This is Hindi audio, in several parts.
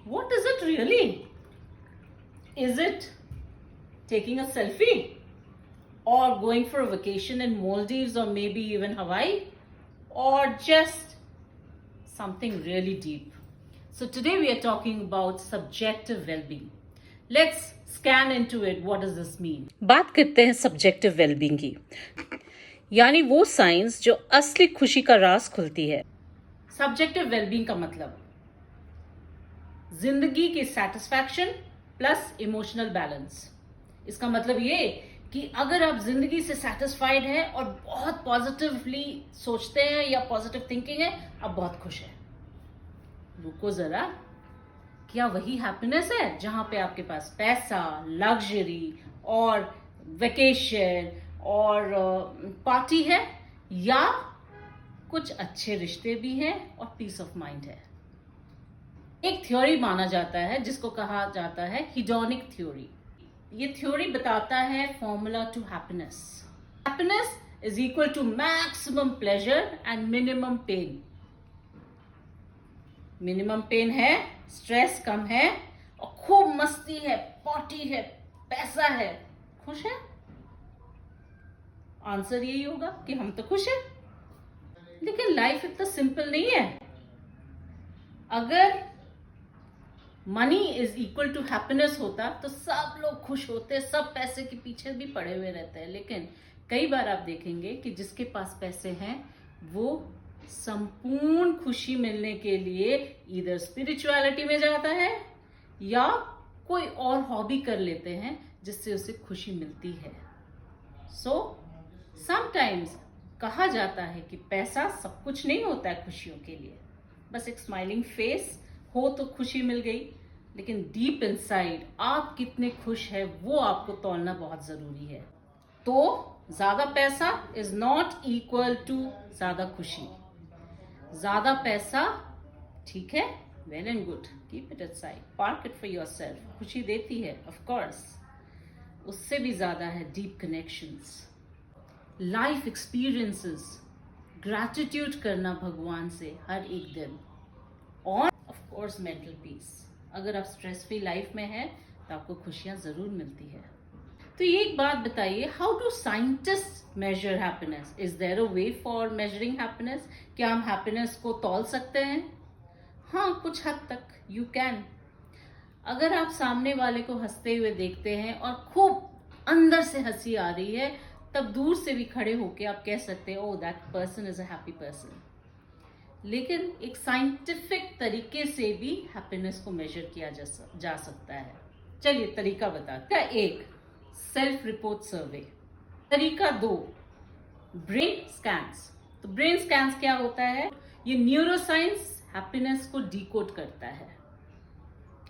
What is it really? Is it taking a selfie? Or going for a vacation in Maldives or maybe even Hawaii? Or just something really deep? So today we are talking about subjective well-being. Let's scan into it. What does this mean? बात करते हैं subjective well-being की, यानी वो साइंस जो असली खुशी का राज खुलती है। Subjective well-being का मतलब जिंदगी की satisfaction प्लस इमोशनल बैलेंस। इसका मतलब ये कि अगर आप जिंदगी से सेटिस्फाइड हैं और बहुत पॉजिटिवली सोचते हैं या पॉजिटिव थिंकिंग है, आप बहुत खुश हैं। रुको जरा, क्या वही हैप्पीनेस है जहां पे आपके पास पैसा, लग्जरी और वेकेशन और पार्टी है, या कुछ अच्छे रिश्ते भी हैं और पीस ऑफ माइंड है? एक थ्योरी माना जाता है जिसको कहा जाता है हिडोनिक थ्योरी। ये थ्योरी बताता है formula to happiness. Happiness is equal to maximum pleasure and minimum pain. Minimum pain है, स्ट्रेस कम है और खूब मस्ती है, पार्टी है, पैसा है, खुश है? आंसर यही होगा कि हम तो खुश हैं। लेकिन लाइफ इतना सिंपल नहीं है। अगर money is equal to happiness होता तो सब लोग खुश होते, सब पैसे के पीछे भी पड़े हुए रहते हैं। लेकिन कई बार आप देखेंगे कि जिसके पास पैसे हैं वो संपूर्ण खुशी मिलने के लिए इधर स्पिरिचुअलिटी में जाता है या कोई और हॉबी कर लेते हैं जिससे उसे खुशी मिलती है। सो समटाइम्स कहा जाता है कि पैसा सब कुछ नहीं होता है खुशियों के लिए। बस एक स्माइलिंग फेस हो तो खुशी मिल गई, लेकिन डीप इनसाइड आप कितने खुश है वो आपको तौलना बहुत जरूरी है। तो ज्यादा पैसा इज नॉट इक्वल टू ज्यादा खुशी। ज्यादा पैसा ठीक है, well and good, keep it aside, park it for yourself, खुशी देती है ऑफ कोर्स। उससे भी ज्यादा है deep connections, life experiences, gratitude करना भगवान से हर एक दिन, और ऑफ कोर्स मेंटल पीस। अगर आप स्ट्रेस फ्री लाइफ में हैं तो आपको खुशियां जरूर मिलती है। तो ये एक बात बताइए, how do scientist measure happiness? Is there a way for measuring happiness? क्या हम हैप्पीनेस को तौल सकते हैं? हाँ, कुछ हद तक यू कैन। अगर आप सामने वाले को हंसते हुए देखते हैं और खूब अंदर से हंसी आ रही है, तब दूर से भी खड़े होके आप कह सकते हैं, oh that person is a happy person. लेकिन एक साइंटिफिक तरीके से भी हैप्पीनेस को मेजर किया जा सकता है। चलिए तरीका बताते हैं। एक, सेल्फ रिपोर्ट सर्वे। तरीका दो, ब्रेन स्कैन्स। तो ब्रेन स्कैन्स क्या होता है? ये न्यूरोसाइंस हैप्पीनेस को डिकोड करता है।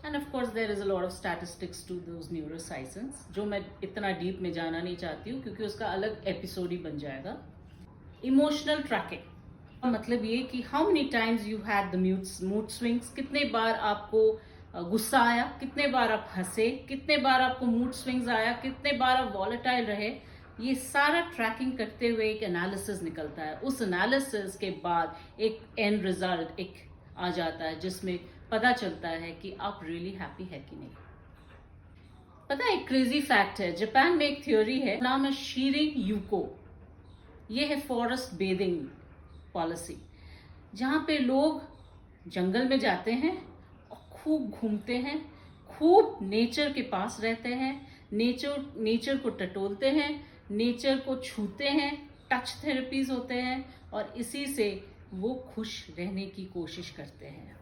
And of course there is a lot of statistics to those neuroscience, जो मैं इतना डीप में जाना नहीं चाहती हूँ क्योंकि उसका अलग एपिसोड ही बन जाएगा। इमोशनल ट्रैकिंग मतलब ये कि how many times you had the mood swings. कितने बार आपको गुस्सा आया, कितने बार आप हंसे, कितने बार आपको मूड स्विंग्स आया, कितने बार आप वॉलेटाइल रहे। ये सारा ट्रैकिंग करते हुए एक एनालिसिस निकलता है। उस एनालिसिस के बाद एक एंड रिजल्ट एक आ जाता है जिसमें पता चलता है कि आप रियली हैप्पी है कि नहीं। पता है, एक क्रेजी फैक्ट है, जापान में एक थ्योरी है, नाम है शीरिंग यूको। ये है फॉरेस्ट बेदिंग पॉलिसी, जहां पे लोग जंगल में जाते हैं और खूब घूमते हैं, खूब नेचर के पास रहते हैं, नेचर को टटोलते हैं, नेचर को छूते हैं, टच थेरेपीज होते हैं और इसी से वो खुश रहने की कोशिश करते हैं।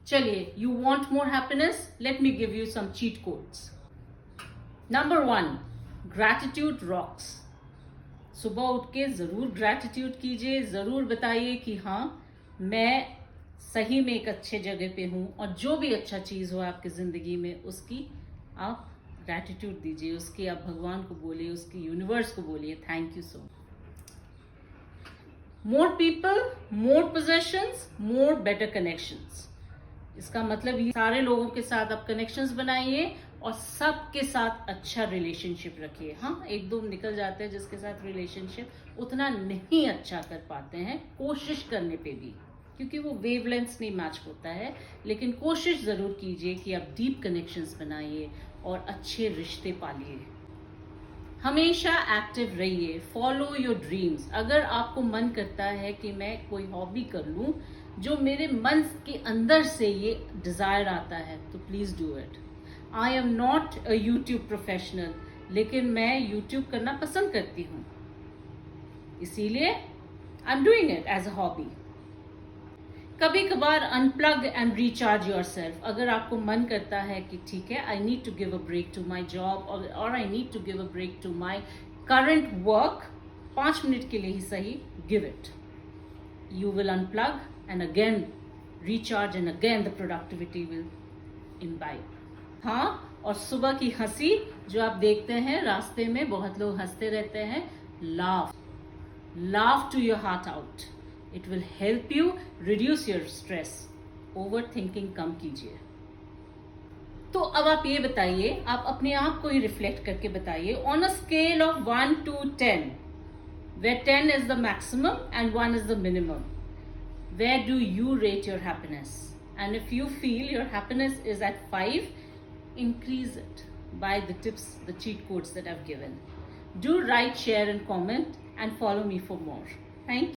चलिए, you want more happiness, let me give you some cheat codes. Number 1, gratitude rocks. सुबह उठ के जरूर ग्रैटिट्यूड कीजिए, जरूर बताइए कि हाँ, मैं सही में एक अच्छे जगह पे हूँ और जो भी अच्छा चीज हो आपकी जिंदगी में उसकी आप ग्रैटिट्यूड दीजिए, उसकी आप भगवान को बोलिए, उसकी यूनिवर्स को बोलिए, thank you so much. More people, more possessions, more better connections. इसका मतलब ये सारे लोगों के साथ आप कनेक्शंस बनाइए और सबके साथ अच्छा रिलेशनशिप रखिए। हाँ, एक दो निकल जाते हैं जिसके साथ रिलेशनशिप उतना नहीं अच्छा कर पाते हैं कोशिश करने पे भी, क्योंकि वो वेवलेंथ्स नहीं मैच होता है। लेकिन कोशिश जरूर कीजिए कि आप डीप कनेक्शंस बनाइए और अच्छे रिश्ते पालिए। हमेशा एक्टिव रहिए, फॉलो योर ड्रीम्स। अगर आपको मन करता है कि मैं कोई हॉबी कर लूं जो मेरे मन के अंदर से ये डिजायर आता है, तो please do it. I am not a YouTube professional, लेकिन मैं यूट्यूब करना पसंद करती हूँ, इसीलिए I am doing it as a hobby. कभी कभार unplug and recharge yourself. अगर आपको मन करता है कि ठीक है, I need to give a break to my job और I need to give a break to my current work, 5 minute के लिए ही सही, give it. You will unplug and again recharge and again the productivity will imbibe. हाँ, और सुबह की हंसी जो आप देखते हैं रास्ते में, बहुत लोग हंसते रहते हैं, laugh to your heart out. It will help you reduce your stress. Overthinking कम कीजिए। तो अब आप ये बताइए, आप अपने आप को ही रिफ्लेक्ट करके बताइए, on a scale of 1 to 10, where 10 is the maximum and 1 is the minimum, where do you rate your happiness? And if you feel your happiness is at 5, increase it by the tips, the cheat codes that I've given. Do write, share and comment and follow me for more. Thank you.